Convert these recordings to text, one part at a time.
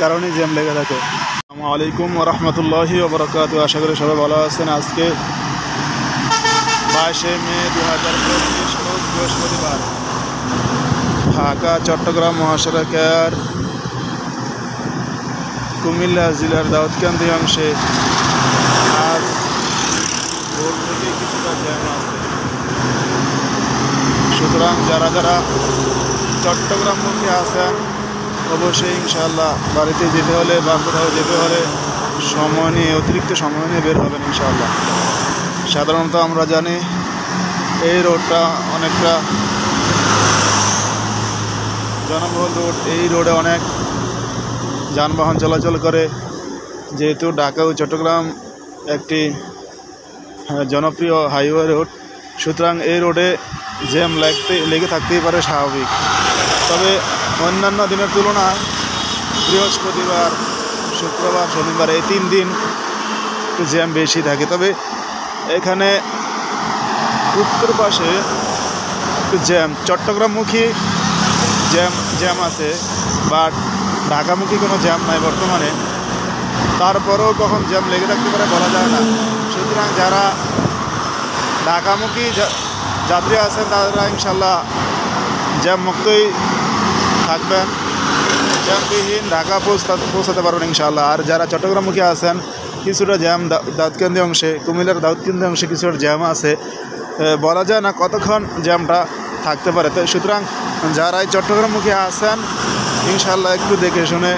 কারণে জ্যাম লেগে থাকে। আসসালামু আলাইকুম ওয়া রাহমাতুল্লাহি ওয়া বারাকাতুহু। আশা করি সবাই ভালো আছেন। আজকে 22শে মে 2025 রোজ বৃহস্পতিবার। ঢাকা চট্টগ্রাম মহাসড়কের কুমিল্লা জেলার দাউদকান্দি অংশে আজ ভোর থেকে কিছুটা জ্যাম আছে। সুতরাং যারা যারা চট্টগ্রামমুখী আছেন অবশ্যই ইনশাআল্লাহ বাড়িতে যেতে হলে বা কোথাও যেতে হলে সময় নিয়ে অতিরিক্ত সময় নিয়ে বের হবেন ইনশাআল্লাহ। সাধারণত আমরা জানি এই রোডটা অনেকটা জনবহুল রোড। এই রোডে অনেক যানবাহন চলাচল করে, যেহেতু ঢাকা ও চট্টগ্রাম একটি জনপ্রিয় হাইওয়ে রোড। সুতরাং এই রোডে জ্যাম লেগে থাকতেই পারে, স্বাভাবিক। তবে অন্যান্য দিনের তুলনায় বৃহস্পতিবার, শুক্রবার, শনিবার এই 3 দিন একটু জ্যাম বেশি থাকে। তবে এখানে উত্তর পাশে একটু চট্টগ্রামমুখী জ্যাম আছে, বাট ঢাকামুখী কোনো জ্যাম নাই বর্তমানে। তারপরেও কখন জ্যাম লেগে থাকতে পারে বলা যায় না। সুতরাং যারা ঢাকামুখী যাত্রী আছেন তারা ইনশাল্লাহ জ্যাম মুক্তই থাকবেন, জ্যামবিহীন ঢাকা পৌঁছাতে পারবেন ইনশাআল্লাহ। আর যারা চট্টগ্রামমুখী আছেন কিছুটা জ্যাম দাউদকান্দি অংশে, কুমিল্লার দাউদকান্দি অংশে কিছুটা জ্যাম আছে, বলা যায় না কতক্ষণ জ্যামটা থাকতে পারে। তো সুতরাং যারা এই চট্টগ্রামমুখী আছেন ইনশাআল্লাহ একটু দেখে শুনে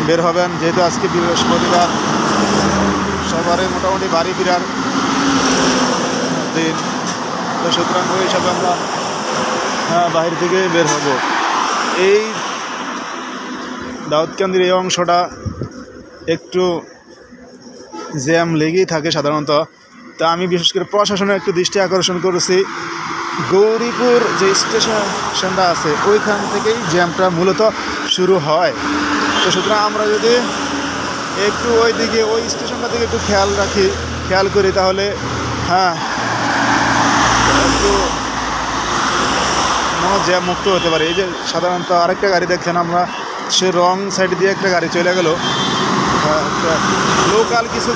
বের হবেন, যেহেতু আজকে বৃহস্পতিবার, সবারই মোটামুটি বাড়ি ফেরার দিন। তো সুতরাং ওই হিসাবে আমরা বাহির থেকে বের হব। এই দাউদকান্দির এই অংশটা একটু জ্যাম লেগেই থাকে সাধারণত। তা আমি বিশেষ করে প্রশাসনের একটু দৃষ্টি আকর্ষণ করেছি, গৌরীপুর যে স্টেশনটা আছে ওইখান থেকেই জ্যামটা মূলত শুরু হয়। তো সুতরাং আমরা যদি একটু ওই স্টেশনটা থেকে একটু খেয়াল করি তাহলে একটু জ্যাম মুক্ত হতে পারে। এই যে সাধারণত আরেকটা গাড়ি দেখছেন আমরা, সে রং সাইড দিয়ে একটা গাড়ি চলে গেল। লোকাল কিছু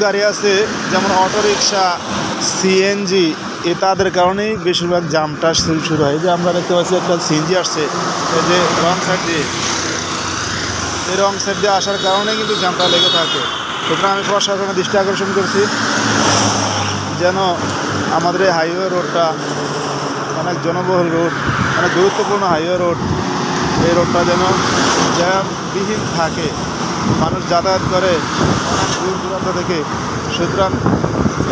গাড়ি আছে, যেমন অটোরিকশা, সিএনজি, তাদের কারণেই বেশিরভাগ জামটা শুরু হয়। যে আমরা দেখতে পাচ্ছি একটা সিএনজি আসছে, এই যে রং সাইড দিয়ে, এই রং সাইড দিয়ে আসার কারণে কিন্তু জামটা লেগে থাকে। সুতরাং আমি প্রশাসনের দৃষ্টি আকর্ষণ করছি যেন আমাদের এই হাইওয়ে রোডটা অনেক জনবহুল রোড, অনেক গুরুত্বপূর্ণ হাইওয়ে রোড, এই রোডটা যেন জ্যামবিহীন থাকে। মানুষ যাতায়াত করে অনেক দূর দূরান্ত থেকে। সুতরাং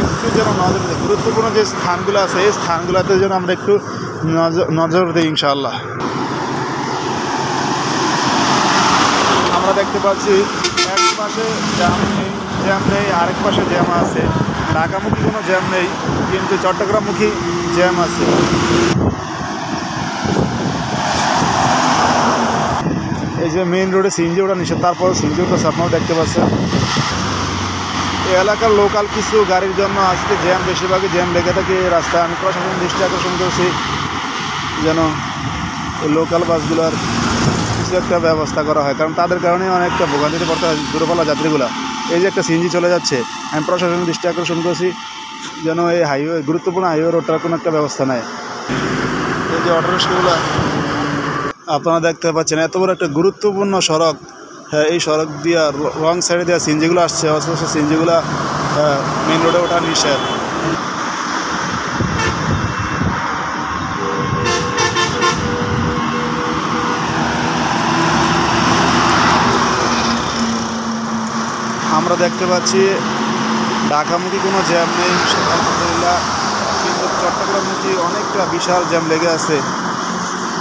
একটু যেন নজর দিই, গুরুত্বপূর্ণ যে স্থানগুলো আছে এই স্থানগুলোতে যেন আমরা একটু নজর দিই ইনশাআল্লাহ। আমরা দেখতে পাচ্ছি এক পাশে জ্যাম নেই, আরেক পাশে জ্যাম আছে। ঢাকামুখী কোনো জ্যাম নেই, কিন্তু চট্টগ্রামমুখী জ্যাম আছে। এই যে মেইন রোডে সিএনজি ওটা নিষেধ, তারপর সিএনজি ওটা আপনারা দেখতে পাচ্ছেন। এই এলাকার লোকাল কিছু গাড়ির জন্য আজকে বেশিরভাগই জ্যাম লেগে থাকে এই রাস্তায়। আমি প্রশাসনের দৃষ্টি আকর্ষণ করছি যেন এই লোকাল বাসগুলোর কিছু একটা ব্যবস্থা করা হয়, কারণ তাদের কারণে অনেকটা ভোগান্তিতে পড়তে হয় দূরপাল্লা যাত্রীগুলা। এই যে একটা সিএনজি চলে যাচ্ছে, আমি প্রশাসনের দৃষ্টি আকর্ষণ করছি যেন এই গুরুত্বপূর্ণ হাইওয়ে রোডটার কোনো একটা ব্যবস্থা নেয়। এই যে অটোরিক্সাগুলো আপনারা দেখতে পাচ্ছেন, এত বড় একটা গুরুত্বপূর্ণ সড়ক, এই সড়ক দিয়ে রং সাইডে দেওয়া সিএনজিগুলো আসছে, অথচ সিএনজিগুলো মেন রোডে ওঠা নিষেধ। আমরা দেখতে পাচ্ছি ঢাকামুখী কোনো জ্যাম নেই আলহামদুলিল্লাহ, কিন্তু চট্টগ্রামমুখী অনেকটা বিশাল জ্যাম লেগে আছে।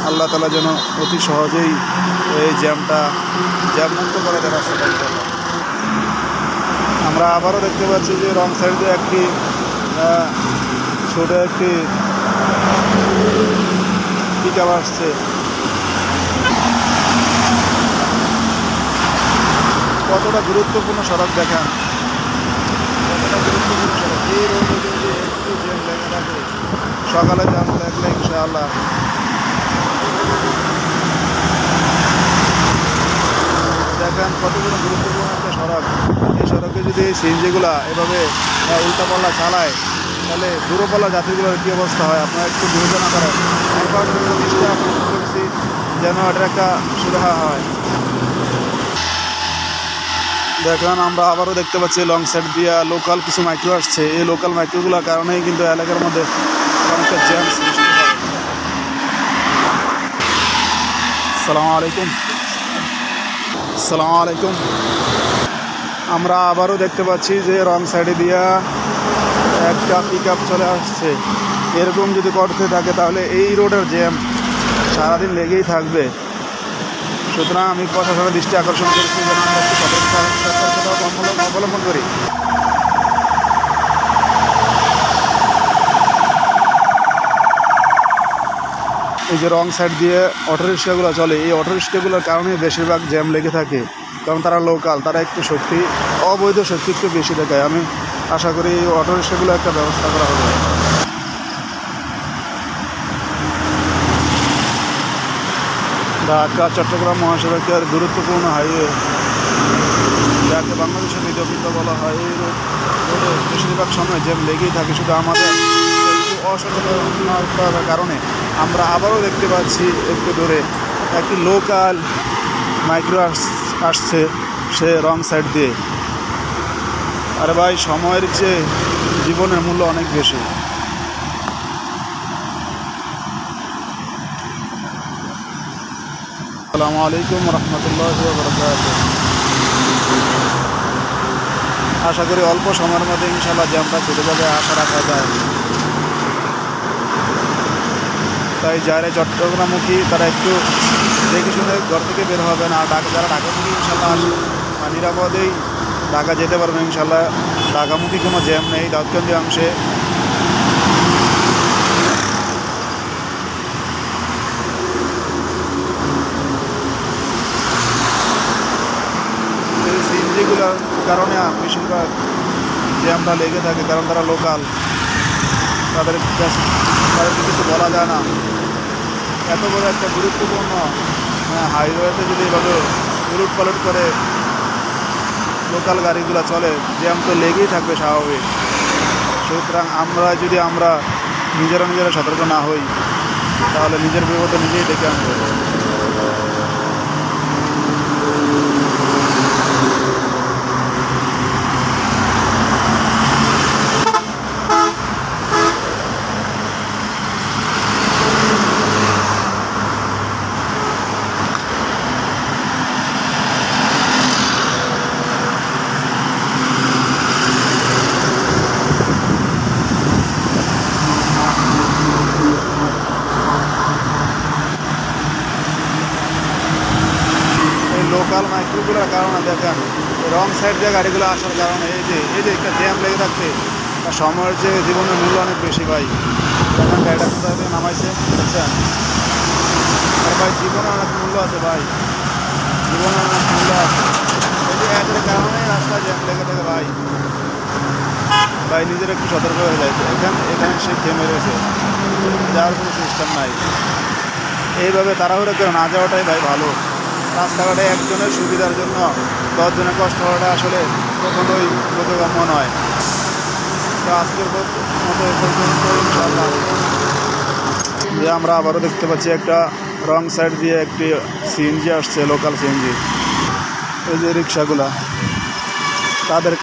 আল্লাহ তাআলা যেন অতি সহজেই এই জ্যামমুক্ত করে দেয় রাস্তাটা। আমরা আবারও দেখতে পাচ্ছি যে রং সাইডে একটি ছোট একটি পিকআপ আসছে। কতটা গুরুত্বপূর্ণ সড়ক দেখেন, কতটা গুরুত্বপূর্ণ সড়ক। এই রোডে যদি একটু জ্যাম লেগে থাকে সকালে জ্যাম লাগলে ইনশাআল্লাহ দেখেন কতগুলো গুরুত্বপূর্ণ একটা সড়ক। এই সড়কে যদি এই সিএনজিগুলো এভাবে উল্টাপাল্লা চালায় তাহলে দূরপাল্লা যাত্রীগুলোর কী অবস্থা হয় আপনারা একটু বিবেচনা করেন। একবার দৃষ্টি আকর্ষণ করছি যেন এটার একটা সুরাহা হয়। দেখেন আমরা আবারও দেখতে পাচ্ছি লং সাইড দিয়ে লোকাল কিছু মাইক্রো আসছে। এই লোকাল মাইক্রোগুলোর কারণেই কিন্তু এলাকার মধ্যে অনেকটা জ্যাম সৃষ্টি হয়। আসসালামু আলাইকুম। আসসালামু আলাইকুম। আমরা আবারও দেখতে পাচ্ছি যে রং সাইডে দিয়া একটা পিক আপ চলে আসছে। এরকম যদি করতে থাকে তাহলে এই রোডের জ্যাম সারাদিন লেগেই থাকবে। সুতরাং আমি প্রশাসনের দৃষ্টি আকর্ষণ করছি যেন আমরা একটু সতর্কতা অবলম্বন করি। এই যে রং সাইড দিয়ে অটোরিক্সাগুলো চলে, এই অটোরিক্সাগুলোর কারণে বেশিরভাগ জ্যাম লেগে থাকে। কারণ তারা লোকাল, তারা একটু শক্তি, অবৈধ শক্তি একটু বেশি দেখায়। আমি আশা করি এই অটোরিক্সাগুলো একটা ব্যবস্থা করা হবে। ঢাকা চট্টগ্রাম মহাসড়কের গুরুত্বপূর্ণ হাইওয়ে, যাকে বাংলাদেশের হৃদয়পিণ্ড বলা হয়, এই রোডে বেশিরভাগ সময় জ্যাম লেগেই থাকে। শুধু আমাদের একটু অসচেতনতার কারণে আমরা আবারও দেখতে পাচ্ছি একটু দূরে একটি লোকাল মাইক্রো আসছে সে রং সাইড দিয়ে। আরে ভাই, সময়ের চেয়ে জীবনের মূল্য অনেক বেশি। আসসালামু আলাইকুম রহমতুল্লাহি ওয়া বারাকাতুহু। আশা করি অল্প সময়ের মধ্যে ইনশাআল্লাহ জ্যামটা চলে যাবে, আশা রাখা যায়। তাই যারা চট্টগ্রামমুখী তারা একটু দেখে শুনে ঘর থেকে বের হবে না। যারা ঢাকামুখী ইনশাআল্লাহ নিরাপদেই ঢাকা যেতে পারবে ইনশাআল্লাহ। ঢাকামুখী কোনো জ্যাম নেই দাউদকান্দি অংশে। এই সিএনজিগুলোর কারণে বেশিরভাগ জ্যামটা লেগে থাকে, কারণ তারা লোকাল, তাদেরকে কিছু বলা যায় না। এত বড় একটা গুরুত্বপূর্ণ হাইওয়েতে যদি এভাবে উলট পালট করে লোকাল গাড়িগুলো চলে, জ্যাম তো লেগেই থাকবে স্বাভাবিক। সুতরাং আমরা নিজেরা সতর্ক না হই তাহলে নিজের বিপদে নিজেই ডেকে আনবো। লোকাল মাইক্রোগুলোর কারণে দেখেন রং সাইড দিয়ে গাড়িগুলো আসার কারণে এই যে একটা জ্যাম লেগে থাকছে। সময়ের যে জীবনের মূল্য অনেক বেশি ভাই। দেখেন গাড়িটা কোথায় থেকে নামাইছে, বুঝছেন? আর ভাই জীবনে অনেক মূল্য আছে ভাই, জীবনে অনেক মূল্য আছে। এই যে একের কারণে রাস্তায় জ্যাম লেগে থাকে ভাই। ভাই নিজের একটু সতর্ক হয়ে যায়। এখানে সে থেমে রয়েছে, যাওয়ার কোনো সিস্টেম নাই। এইভাবে তাড়াহুড়ো করে না যাওয়াটাই ভাই ভালো। রাস্তাঘাটে একজনের সুবিধার জন্য 10 জনের কষ্ট হওয়াটা আসলে কখনোই বোধগম্য নয়। তো আজকের মতো ইনশাআল্লাহ যে আমরা আবারও দেখতে পাচ্ছি একটা রং সাইড দিয়ে একটি সিএনজি আসছে, লোকাল সিএনজি। এই যে রিক্সাগুলা, তাদের